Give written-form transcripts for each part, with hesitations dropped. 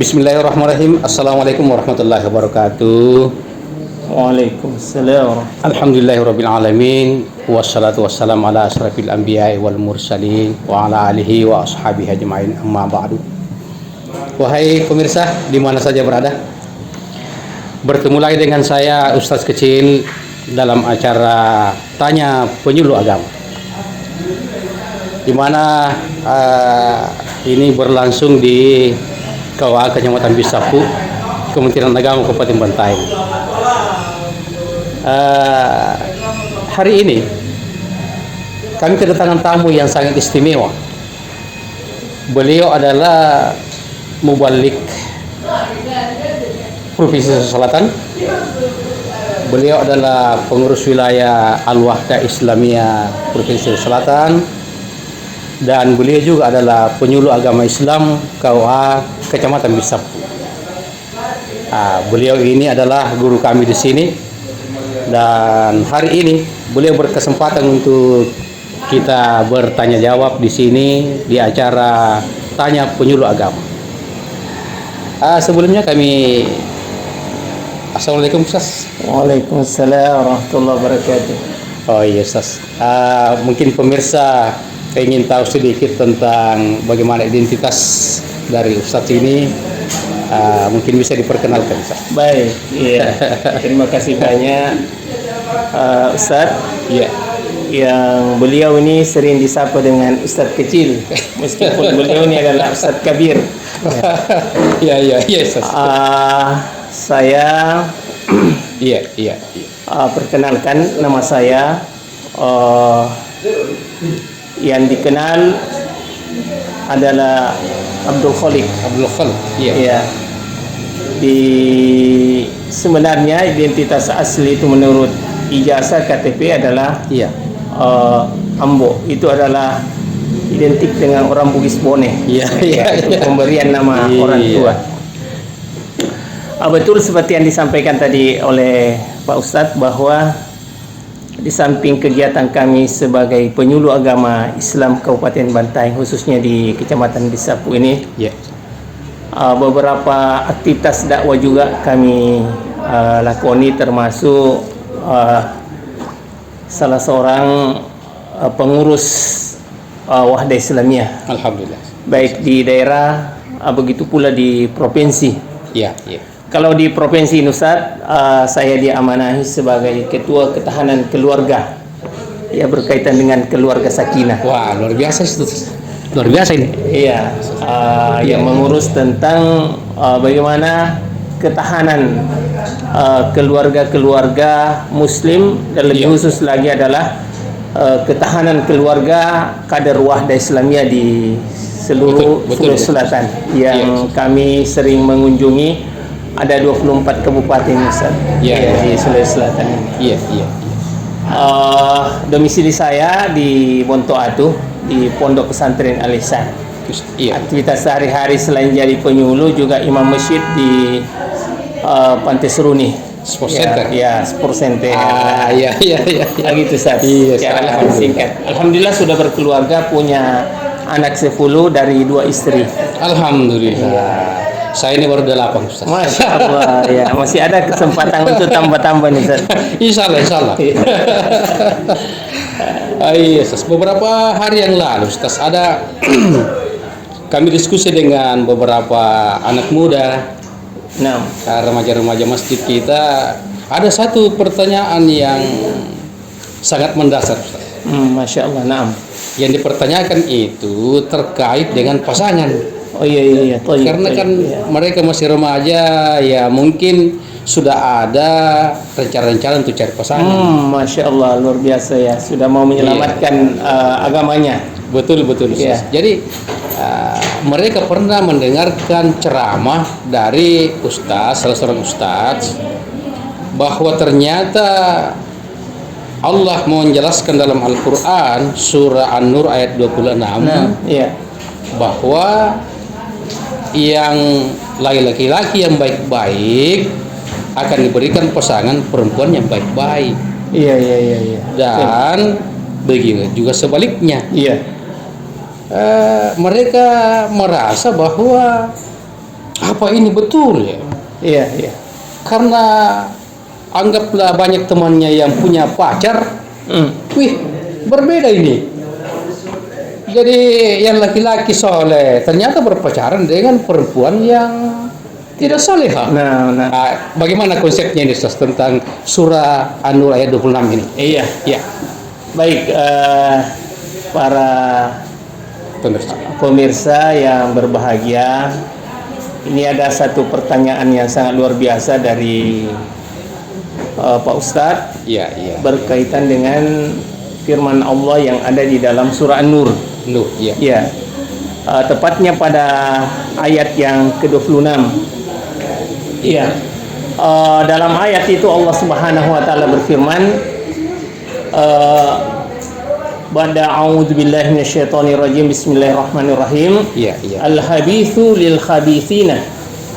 Bismillahirrahmanirrahim. Assalamualaikum warahmatullahi wabarakatuh. Waalaikumsalam. Alhamdulillahirabbil alamin wassalatu wassalamu ala asrafil anbiya'i wal mursalin wa ala alihi wa ashabihi ajmain amma ba'du. Wahai pemirsa di mana saja berada, bertemu lagi dengan saya Ustaz Kecil dalam acara Tanya Penyuluh Agama, di mana ini berlangsung di KUA Kecamatan Bisapu, Kementerian Agama Kabupaten Bantaeng. Hari ini kami kedatangan tamu yang sangat istimewa. Beliau adalah mubalik Provinsi Selatan. Beliau adalah pengurus wilayah Al-Wahda Islamiyah Provinsi Selatan, dan beliau juga adalah penyuluh agama Islam KUA Kecamatan Bisapu. Beliau ini adalah guru kami di sini, dan hari ini beliau berkesempatan untuk kita bertanya jawab di sini di acara Tanya Penyuluh Agama. Sebelumnya kami Assalamualaikum Ustaz. Waalaikumsalam warahmatullahi wabarakatuh. Oh iya Ustaz, mungkin pemirsa ingin tahu sedikit tentang bagaimana identitas dari Ustaz ini, mungkin bisa diperkenalkan Ustaz. Baik, iya. Terima kasih banyak Ustaz. Iya. Yang beliau ini sering disapa dengan Ustaz Kecil, meskipun beliau ini adalah Ustaz Kabir. Iya Ustaz. Saya Iya. perkenalkan, nama saya yang dikenal adalah Abdul Khalik. Iya. Ya. Sebenarnya identitas asli itu menurut ijazah KTP adalah Iya. Ambo. Itu adalah identik dengan orang Bugis Bone. Iya. Itu pemberian nama orang tua. Betul seperti yang disampaikan tadi oleh Pak Ustadz, bahwa di samping kegiatan kami sebagai penyuluh agama Islam Kabupaten Bantaeng, khususnya di Kecamatan Bisapu ini, beberapa aktivitas dakwah juga kami lakoni, termasuk salah seorang pengurus Wahda Islamiyah. Alhamdulillah. Baik di daerah, begitu pula di provinsi. Iya. Kalau di Provinsi Nusat, saya diamanahi sebagai Ketua Ketahanan Keluarga, ya, berkaitan dengan keluarga sakinah. Wah, luar biasa itu. Luar biasa ini. Iya, yang mengurus tentang bagaimana ketahanan keluarga-keluarga Muslim, dan lebih khusus lagi adalah ketahanan keluarga kader Wahda Islamiyah di seluruh Sulawesi Selatan, yang kami sering mengunjungi. Ada 24 kabupaten Ustaz di Sulawesi Selatan ini. Iya. Domisili saya di Bonto Atuh, di Pondok Pesantren Al-Ihsan. Aktivitas sehari-hari selain jadi penyuluh, juga imam masjid di Pantai Seruni Sport Center. Ya, Sport Center. Iya. Gitu Ustaz. Iya, singkat. Alhamdulillah sudah berkeluarga, punya anak 10 dari 2 istri. Alhamdulillah. Saya ini baru 8 Ustaz. Masya Allah, ya, masih ada kesempatan untuk tambah-tambah nih Ustaz. Insya Allah. Iya Ustaz. Beberapa hari yang lalu Ustaz, ada kami diskusi dengan beberapa anak muda, remaja-remaja masjid kita. Ada satu pertanyaan yang sangat mendasar Ustaz. Masya Allah. Yang dipertanyakan itu terkait dengan pasangan. Oh iya. Karena kan mereka masih remaja, ya mungkin sudah ada rencana-rencana untuk cari pasangan. Masya Allah, luar biasa ya, sudah mau menyelamatkan agamanya. Betul. Jadi mereka pernah mendengarkan ceramah dari salah seorang ustaz, bahwa ternyata Allah mau menjelaskan dalam Al-Quran surah An-Nur ayat 26, bahwa yang laki-laki yang baik-baik akan diberikan pasangan perempuan yang baik-baik. Iya. Dan begitu juga sebaliknya. Iya. Mereka merasa bahwa Apa ini betul ya? Iya, iya. Karena anggaplah banyak temannya yang punya pacar, wih berbeda ini. Jadi yang laki-laki soleh ternyata berpacaran dengan perempuan yang tidak soleha. Nah, Bagaimana konsepnya ini Ustaz tentang surah An-Nur ayat 26 ini? iya. Ya, Baik, para pemirsa. pemirsa yang berbahagia, ini ada satu pertanyaan yang sangat luar biasa dari Pak Ustadz Iya, iya. berkaitan dengan firman Allah yang ada di dalam surah An-Nur. Nur, iya. Ya, tepatnya pada ayat yang ke-26. Iya. Dalam ayat itu Allah Subhanahu wa taala berfirman, Ba'da a'udzu billahi minasyaitonir rajim, bismillahirrahmanirrahim. Iya, iya. Al-khabithu lil khabithina,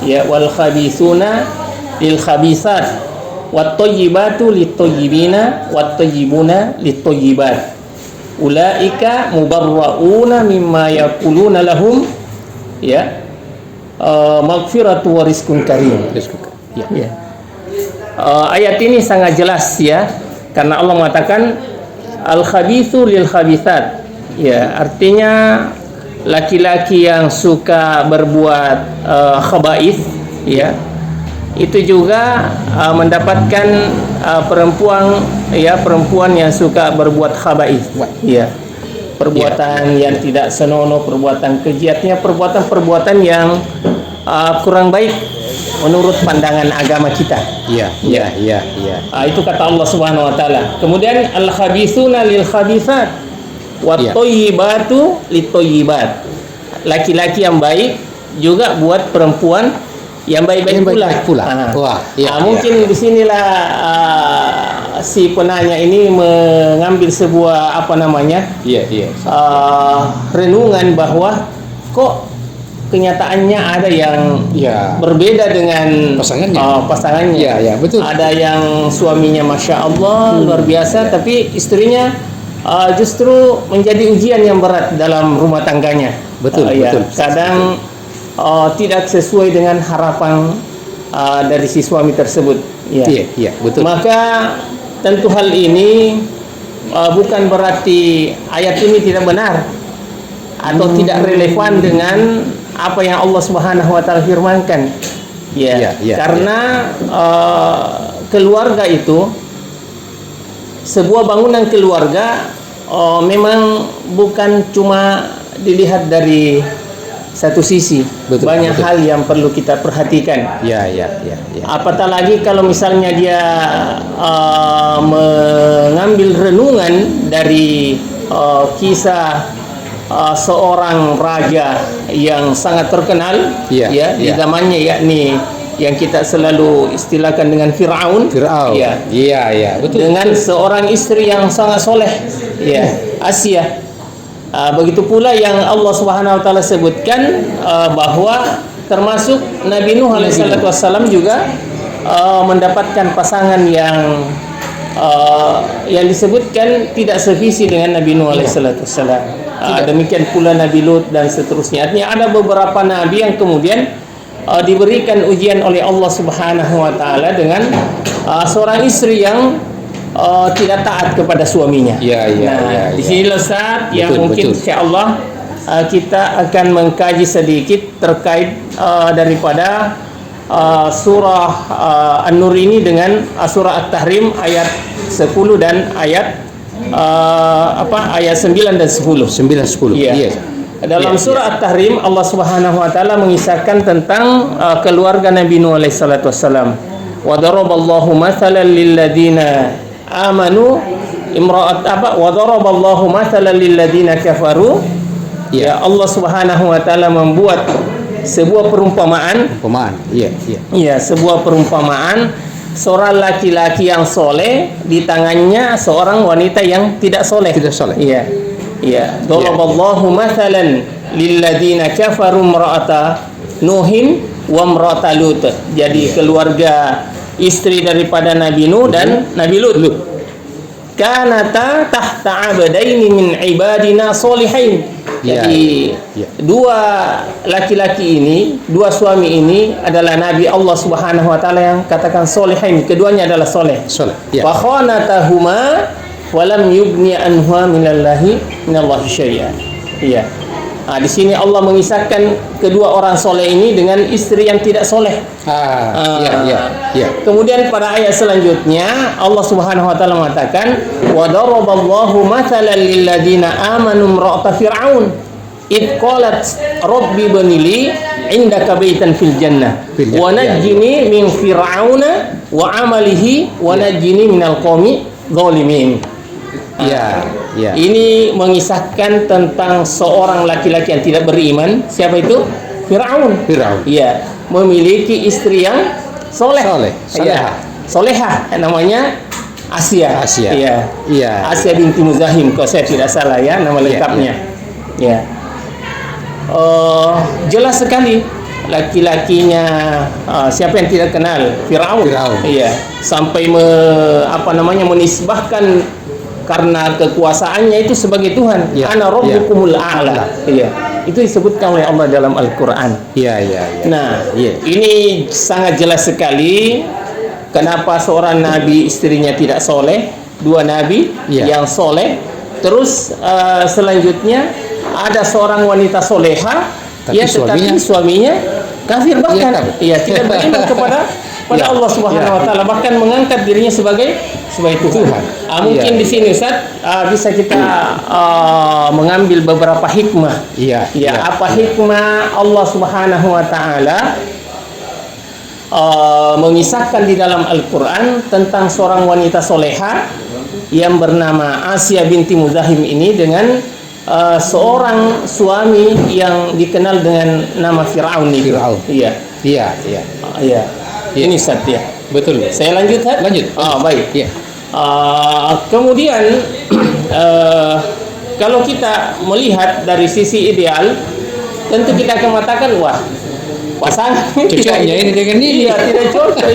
ya, wal khabithuna lil khabithat, wat thayyibatu lit thayyibina, wat thayyibuna lit thayyibat. Ulaika mubarrauna mimma yaquluna lahum, ya, maghfiratu wa rizqun karim. Ya. Ya. Ayat ini sangat jelas ya, karena Allah mengatakan al-khabithu lil khabithat. Ya, artinya laki-laki yang suka berbuat khaba'ith, ya, itu juga mendapatkan perempuan yang suka berbuat khaba'ith, ya, perbuatan yang tidak senonoh, perbuatan kejiatnya, perbuatan yang kurang baik menurut pandangan agama kita. Iya, iya, iya, iya. Itu kata Allah Subhanahu wa taala. Kemudian al-khabithuna lil khabithat wat thayyibatu lit thayyibat. Laki-laki yang baik juga buat perempuan yang baik-baik pula. Wah, iya, mungkin di sinilah si penanya ini mengambil sebuah Iya, iya. renungan bahwa kok kenyataannya ada yang berbeda dengan pasangannya. Iya, iya, betul. Ada yang suaminya Masya Allah luar biasa, tapi istrinya justru menjadi ujian yang berat dalam rumah tangganya. Betul, betul. Kadang tidak sesuai dengan harapan dari si suami tersebut. Ya. Iya, iya, betul. Maka tentu hal ini bukan berarti ayat ini tidak benar atau tidak relevan dengan apa yang Allah Subhanahu wa taala firmankan. Ya, karena keluarga itu, sebuah bangunan keluarga memang bukan cuma dilihat dari satu sisi. Banyak hal yang perlu kita perhatikan. Ya. Apatah lagi kalau misalnya dia mengambil renungan dari kisah seorang raja yang sangat terkenal di zamannya, yakni yang kita selalu istilahkan dengan Fir'aun. Iya, betul. Dengan seorang istri yang sangat soleh, Asia. Begitu pula yang Allah Subhanahu wa taala sebutkan bahwa termasuk Nabi Nuh alaihi wassalam juga mendapatkan pasangan yang disebutkan tidak sevisi dengan Nabi Nuh alaihi wassalam. Demikian pula Nabi Lut dan seterusnya. Artinya ada beberapa nabi yang kemudian diberikan ujian oleh Allah Subhanahu wa taala dengan seorang istri yang tidak taat kepada suaminya. Di sini Ustaz yang mungkin insyaallah kita akan mengkaji sedikit terkait daripada surah An-Nur ini dengan surah At-Tahrim ayat 10 dan ayat ayat 9 dan 10. 9-10. Iya. Dalam surah At-Tahrim Allah Subhanahu wa taala mengisahkan tentang keluarga Nabi Nuh alaihi salatu wassalam. Wa daraballahu mathalan lil ladzina amanu wa daraballahu mathalan lil ladzina kafaru. Ya, Allah Subhanahu wa taala membuat sebuah perumpamaan. Iya, sebuah perumpamaan seorang laki-laki yang soleh di tangannya seorang wanita yang tidak soleh. Iya. Daraballahu mathalan lil ladzina kafaru imra'ata Nuhin wa imra'ata Lut. Jadi keluarga istri daripada Nabi Nuh dan Nabi Lut. Kanata tahta abdaini min ibadina solihin. Jadi dua laki-laki ini, dua suami ini adalah Nabi Allah Subhanahu wa taala yang katakan solehain, keduanya adalah soleh. Soleh. Ya. Fa khanatahuma wa lam yugni anha minallahi syai'a. Iya. Nah, di sini Allah mengisahkan kedua orang soleh ini dengan istri yang tidak soleh. Ya. Kemudian pada ayat selanjutnya Allah Subhanahu wa taala mengatakan wa daraballahu mathalan lil ladina amanu imra'ata fir'aun id qalat rabbi banili indaka baitan fil jannah wa najjini min fir'auna wa amalihi wa najjini minal qaumi zalimin. Ini mengisahkan tentang seorang laki-laki yang tidak beriman. Siapa itu? Fir'aun. Iya, memiliki istri yang solehah. Namanya Asia. Iya. Asia binti Muzahim, kalau saya tidak salah ya nama lengkapnya. Ya. Jelas sekali laki-lakinya siapa yang tidak kenal Fir'aun. Iya, sampai menisbahkan karena kekuasaannya itu sebagai Tuhan. Ana rabbukumul a'la. Iya. Itu disebutkan oleh Allah dalam Al-Qur'an. Nah, ini sangat jelas sekali kenapa seorang nabi istrinya tidak soleh, dua nabi yang soleh. Terus selanjutnya ada seorang wanita soleha, tetapi suaminya kafir bahkan. Tidak beriman kepada Allah Subhanahu wa taala, bahkan mengangkat dirinya sebagai Tuhan. Mungkin di sini Ustaz bisa kita mengambil beberapa hikmah. Apa hikmah Allah Subhanahu wa taala mengisahkan di dalam Al-Qur'an tentang seorang wanita soleha yang bernama Asia binti Muzahim ini dengan seorang suami yang dikenal dengan nama Fir'aun itu. Ini Ustaz ya. Betul. Saya lanjut. Baik. Kemudian kalau kita melihat dari sisi ideal, tentu kita akan mengatakan wah, pasangan cocoknya ini dengan ini. Tidak cocok.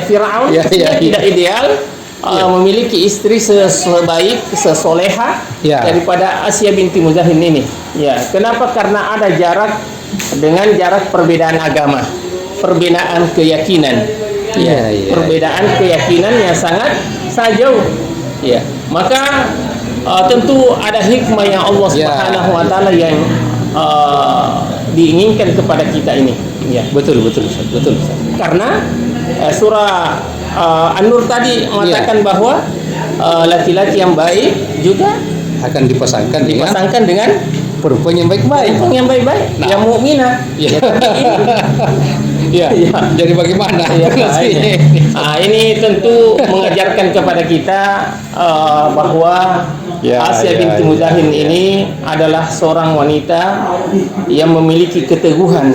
Fir'aun tidak ideal. Memiliki istri sebaik, sesoleha daripada Asia binti Muzahim ini. Kenapa? Karena ada jarak perbedaan agama, perbedaan keyakinan. Perbedaan keyakinan yang sangat jauh. Maka tentu ada hikmah yang Allah Subhanahu wa taala yang diinginkan kepada kita ini. Betul. Karena surah An-Nur tadi mengatakan bahwa laki-laki yang baik juga akan dipasangkan dengan perempuan yang baik-baik. Yang mukminah. Jadi bagaimana? Ini tentu mengajarkan kepada kita bahwa Asia binti Muzahim ini adalah seorang wanita yang memiliki keteguhan,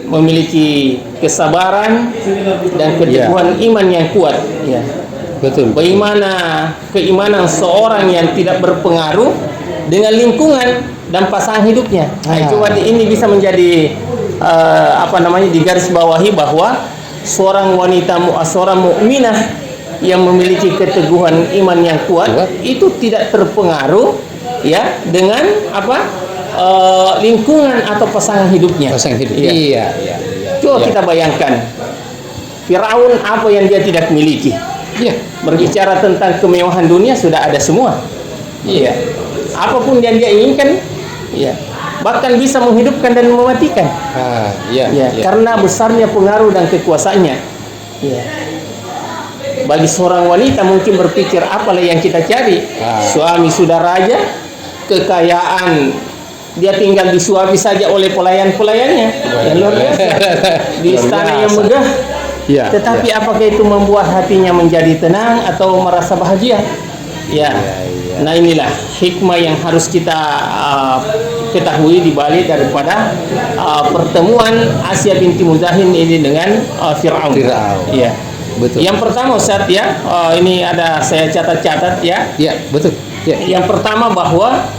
memiliki kesabaran dan keteguhan iman yang kuat. Betul. Bagaimana keimanan seorang yang tidak berpengaruh dengan lingkungan dan pasangan hidupnya. Coba ini bisa menjadi digarisbawahi bahwa seorang mukminah yang memiliki keteguhan iman yang kuat itu tidak terpengaruh dengan lingkungan atau pasangan hidupnya. Coba kita bayangkan Fir'aun, apa yang dia tidak miliki. Berbicara tentang kemewahan dunia sudah ada semua. Apapun yang dia inginkan, bahkan bisa menghidupkan dan mematikan. Karena besarnya pengaruh dan kekuasaannya. Bagi seorang wanita mungkin berpikir apalah yang kita cari. Suami sudah raja, kekayaan, dia tinggal disuapi saja oleh pelayan-pelayannya. Yang luar biasa. Di istana yang megah. Tetapi apakah itu membuat hatinya menjadi tenang atau merasa bahagia? Nah, inilah hikmah yang harus kita ketahui di balik daripada pertemuan Asia binti Muzahim ini dengan Fir'aun. Betul. Yang pertama Ustaz ini ada saya catat betul. Yang pertama bahwa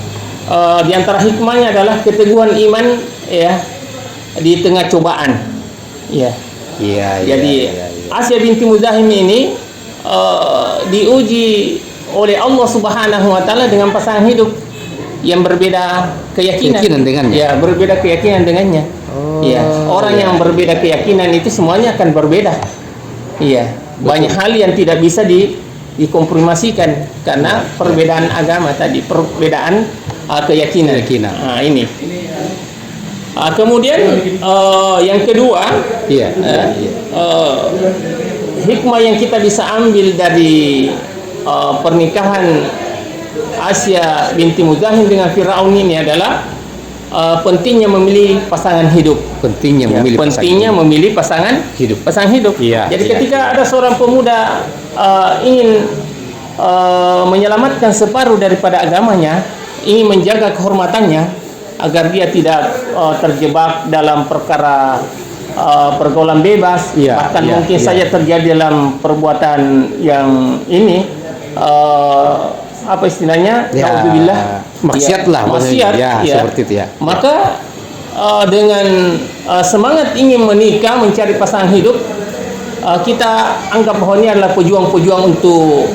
di antara hikmahnya adalah keteguhan iman di tengah cobaan. Jadi Asia binti Muzahim ini diuji oleh Allah Subhanahu wa taala dengan pasangan hidup yang berbeda keyakinan. Keyakinan dengannya. Ya, berbeda keyakinan dengannya. Ya, orang yang berbeda keyakinan itu semuanya akan berbeda. Iya, banyak hal yang tidak bisa dikompromisikan karena perbedaan agama tadi, perbedaan keyakinan. Nah, ini. Kemudian yang kedua, hikmah yang kita bisa ambil dari pernikahan Asya binti Muzahim dengan Firaun ini adalah pentingnya memilih pasangan hidup. Pentingnya memilih pasangan hidup. Ya, jadi ketika ada seorang pemuda ingin menyelamatkan separuh daripada agamanya, ingin menjaga kehormatannya agar dia tidak terjebak dalam perkara pergaulan bebas, bahkan mungkin saja terjadi dalam perbuatan yang ini apa istilahnya, naudzubillah, maksiat lah, seperti itu ya. Maka dengan semangat ingin menikah, mencari pasangan hidup, kita anggap bahwa ini adalah pejuang-pejuang untuk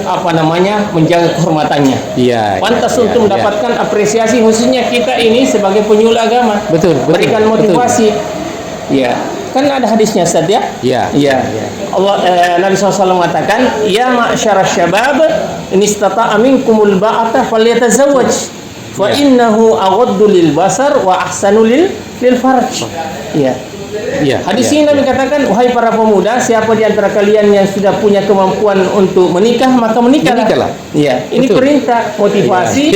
menjaga kehormatannya. Pantas untuk mendapatkan apresiasi, khususnya kita ini sebagai penyuluh agama. Betul. Berikan motivasi. Kan ada hadisnya, Ustaz ya? Allah, Nabi SAW mengatakan, ya ma'syarasy syabab, in istata'a minkumul ba'ata falyatazawwaj, fa innahu aghaddu lil basar wa ahsanu lil farj. Hadis ini Nabi katakan, wahai para pemuda, siapa di antara kalian yang sudah punya kemampuan untuk menikah, maka menikahlah. Ini perintah, motivasi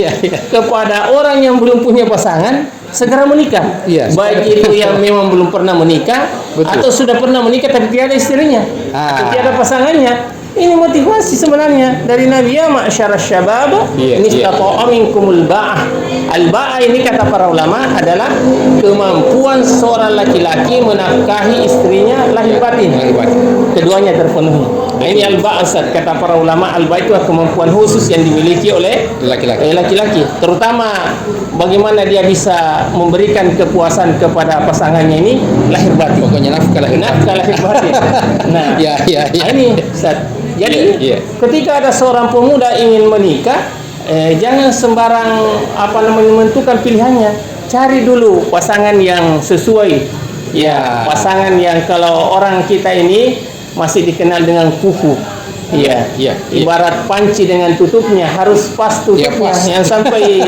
kepada orang yang belum punya pasangan, segera menikah. Baik itu yang memang belum pernah menikah, atau sudah pernah menikah tapi tiada istrinya, atau tiada pasangannya. Ini motivasi sebenarnya dari Nabi, ya ma'syarasy syabab, nistata'a minkumul ba'ah. Al-ba'ah ini kata para ulama adalah kemampuan seorang laki-laki menafkahi istrinya lahir batin. Keduanya terpenuhi. Ini al-ba'ah, kata para ulama. Al-ba'ah itu kemampuan khusus yang dimiliki oleh laki-laki. Terutama bagaimana dia bisa memberikan kepuasan kepada pasangannya ini lahir batin. Pokoknya nafkah lahir batin. Nah, ini Ustaz. Jadi ketika ada seorang pemuda ingin menikah, jangan sembarang menentukan pilihannya. Cari dulu pasangan yang sesuai. Pasangan yang kalau orang kita ini masih dikenal dengan kufu. Ibarat panci dengan tutupnya harus pas tutupnya, yang sampai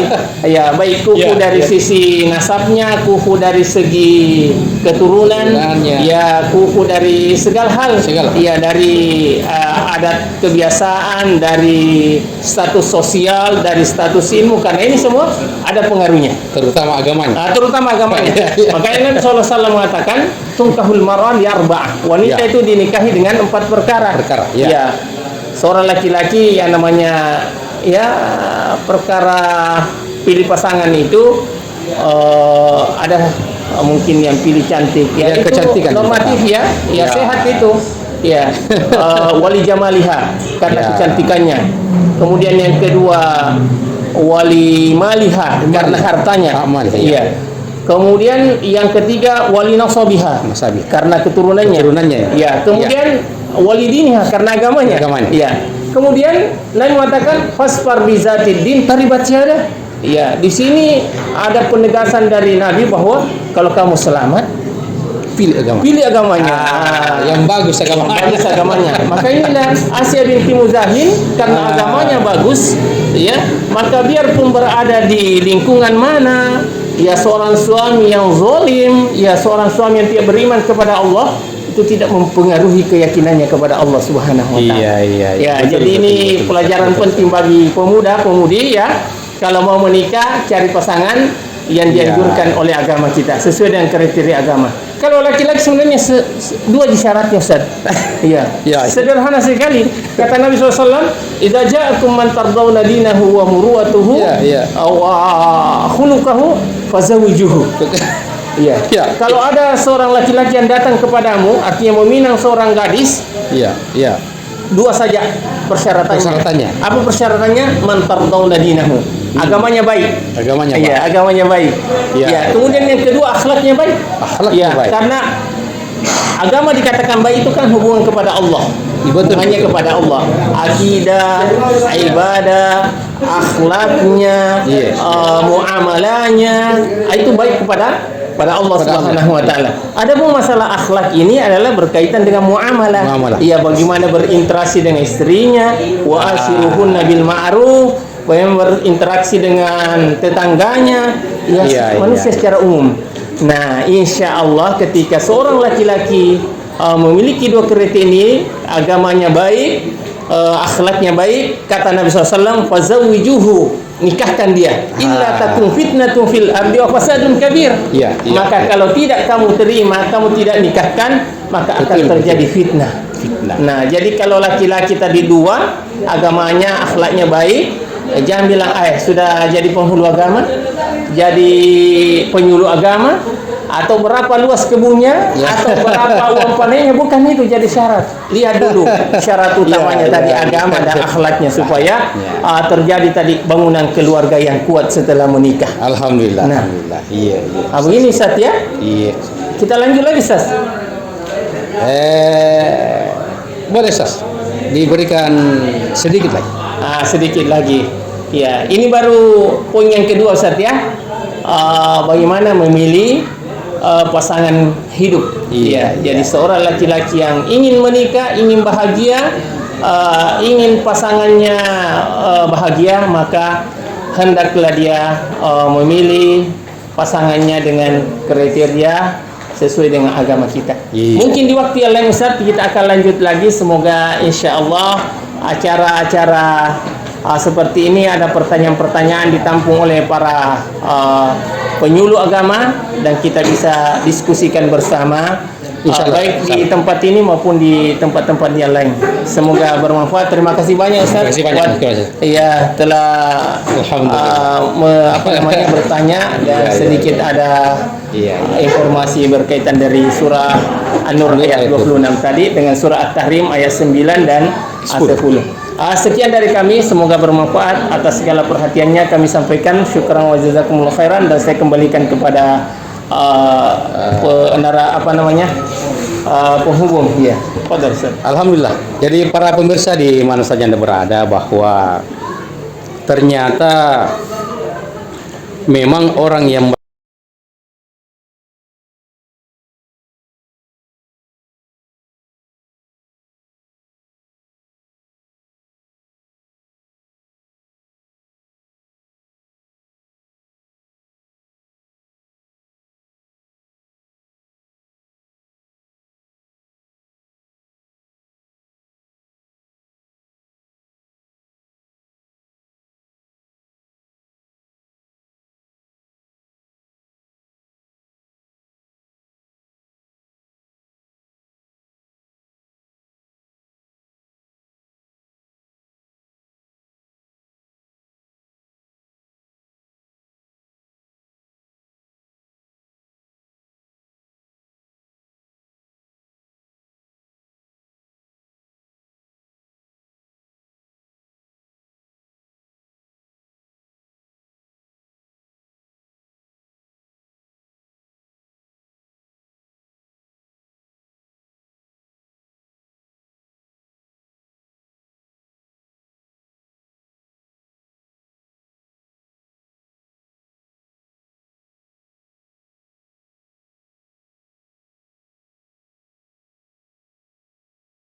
baik kufu dari sisi nasabnya, kufu dari segi keturunan, kufu dari segala hal, dari adat kebiasaan, dari status sosial, dari status ilmu, karena ini semua ada pengaruhnya, terutama agamanya. Makanya Nabi SAW mengatakan, tungkahul mar'ah li arba'ah, wanita itu dinikahi dengan 4 perkara. Seorang laki-laki yang namanya perkara pilih pasangan itu ada mungkin yang pilih cantik, itu kecantikan normatif sehat itu, wali jamaliha karena kecantikannya. Kemudian yang kedua wali maliha karena hartanya. Kemudian yang ketiga wali nasabiha karena keturunannya. Kemudian wali diniha karena agamanya. Kemudian Nabi mengatakan fasfar bizatid din taribat syahadah. Di sini ada penegasan dari Nabi bahwa kalau kamu selamat, pilih agamanya. Yang bagus agamanya. Makanya Asya binti Muzahim karena agamanya bagus, maka biarpun berada di lingkungan mana, seorang suami yang zalim, seorang suami yang tidak beriman kepada Allah, itu tidak mempengaruhi keyakinannya kepada Allah Subhanahu wa taala. Jadi ini pelajaran penting bagi pemuda-pemudi kalau mau menikah, cari pasangan yang dianjurkan oleh agama kita sesuai dengan kriteria agama. Kalau laki-laki sebenarnya dua syaratnya, Ustaz. Sederhana sekali. Kata Nabi SAW, "Idza ja'akum man tardawna dinahu wa muru'atuhu wa khuluquhu fazawijuhu." Kalau ada seorang laki-laki yang datang kepadamu, artinya meminang seorang gadis, dua saja persyaratannya. Apa persyaratannya? Man tardawna dinahu. Agamanya baik. Agamanya baik. Kemudian yang kedua akhlaknya baik. Karena agama dikatakan baik itu kan hubungan kepada Allah. Betul. hanya kepada Allah. Akidah, ibadah, akhlaknya, Yes. muamalahnya, itu baik kepada Allah Subhanahu wa taala. Adapun masalah akhlak ini adalah berkaitan dengan muamalah. Iya, bagaimana berinteraksi dengan istrinya, wa ashiruhunna bil ma'ruf, bagaimana berinteraksi dengan tetangganya, manusia secara umum. Nah, insya Allah ketika seorang laki-laki memiliki dua kriteria ini, agamanya baik, akhlaknya baik, kata Nabi SAW, fazawwijuhu, nikahkan dia. Illa takun fitnatun fil ardi wa fasadun kabir. Maka kalau tidak kamu terima, kamu tidak nikahkan, maka akan terjadi fitnah. Nah, jadi kalau laki-laki tadi dua, agamanya, akhlaknya baik, jangan bilang sudah jadi penghulu agama, jadi penyuluh agama, atau berapa luas kebunnya, atau berapa uang panennya, bukan itu jadi syarat. Lihat dulu syarat utamanya tadi agama dan akhlaknya, supaya terjadi tadi bangunan keluarga yang kuat setelah menikah. Alhamdulillah. Nah, Alhamdulillah. Iya. Begini Ustaz ya. Iya. Kita lanjut lagi Ustaz. Boleh Ustaz, diberikan sedikit lagi. Sedikit lagi. Ya, ini baru poin yang kedua Ustaz ya. Bagaimana memilih pasangan hidup. Jadi seorang laki-laki yang ingin menikah, ingin bahagia, ingin pasangannya bahagia, maka hendaklah dia memilih pasangannya dengan kriteria sesuai dengan agama kita. Mungkin di waktu yang lain Ustaz kita akan lanjut lagi. Semoga insya Allah acara-acara seperti ini ada pertanyaan-pertanyaan ditampung oleh para penyuluh agama dan kita bisa diskusikan bersama, baik di tempat ini maupun di tempat-tempat yang lain. Semoga bermanfaat. Terima kasih banyak Ustaz. Telah bertanya dan sedikit ada informasi berkaitan dari surah An-Nur ayat 26 tadi dengan surah At-Tahrim ayat 9 dan 10. Sekian dari kami, semoga bermanfaat. Atas segala perhatiannya kami sampaikan syukran wa jazakumullah khairan, dan saya kembalikan kepada penghubung. Alhamdulillah. Jadi para pemirsa di mana saja Anda berada, bahwa ternyata memang orang yang